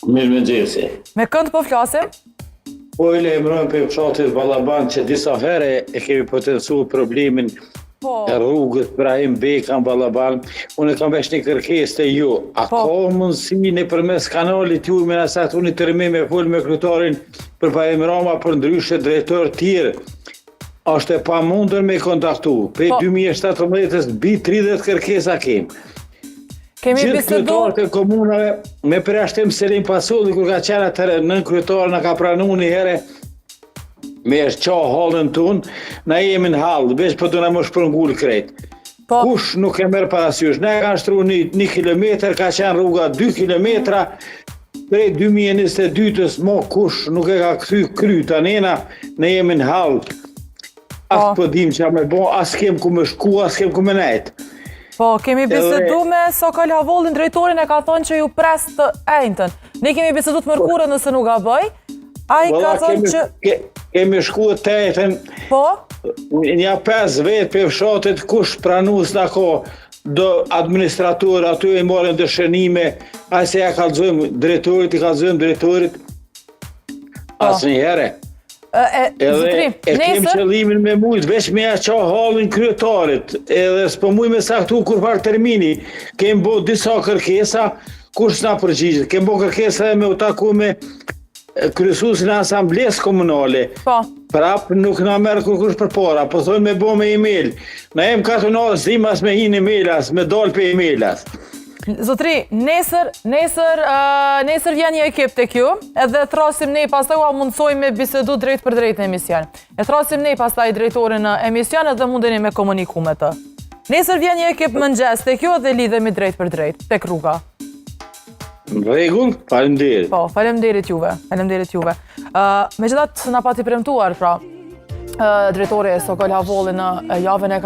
Mirëmëngjesi. Me kënd po flasim? Po i lajmërojmë për fshatit Ballaban që disa herë e kemi potencuar problemin e rrugës Ibrahim Beka në Ballaban. Unë kam vesh një kërkesë te ju. A ka mundësi nëpërmes kanalit ju me nësat unë të rëmi me fol me kryetarin për Pajim Rama për ndryshe drejtor tjerë? Është e pamundur me kontaktu. Pe 2017-ës bi 30 kërkesa kemë. Gjithë kryetarët e komunave me përjashtim Selim Pasulli kur ka qenë atëherë nën kryetar na ka pranuar një herë me qa hallën tonë, na jemi në hallë, veç po do na më shpërngul krejt. Kush nuk e merr parasysh? Ne kanë shtruar një kilometër, ka qenë rruga 2 kilometra prej 2022-ës, mo kush nuk e ka kthy kry tanena, ne jemi në hallë. As po dim çfarë më bë, as kem ku më shku, as kem ku më nejt. Po, kemi bisedu me Sokol Havollin, drejtorin e ka thonë që ju pres të ejnëtën. Ne kemi bisedu të mërkurën nëse nuk a bëj. A i ka thonë që... Kemi shku të ejtën. Po? Nja 5 vetë për fshatit kush pranus në ko do administrator, aty e marrën dëshënime, a se ja kalzojmë drejtorit, i kalzojmë drejtorit. Asë një here. Edhe e kem qëllimin me mujt, veç me ja qa halin kryetarit, edhe s'po muj me saktu kur par termini. Kem bo disa kërkesa, kur s'na përgjigjet. Kem bo kërkesa me u taku me kryesuesin e asambles komunale. Prap nuk na merr kush për para, po thonë me bo me email. Na jem katonat s'dim as me hin emailas, me dal për emailas. Zotri, nesër vjen një ekip tek ju, edhe thrasim ne pastaj u mundsojmë me bisedu drejt për drejt në emision. E thrasim ne pastaj drejtorin në emision edhe mundeni me komuniku me të. Nesër vjen një ekip mëngjes tek ju dhe lidhemi drejt për drejt tek rruga. Në rregull, faleminderit. Po, faleminderit juve. Megjithatë na pati premtuar pra drejtori Sokol Havolli në javën e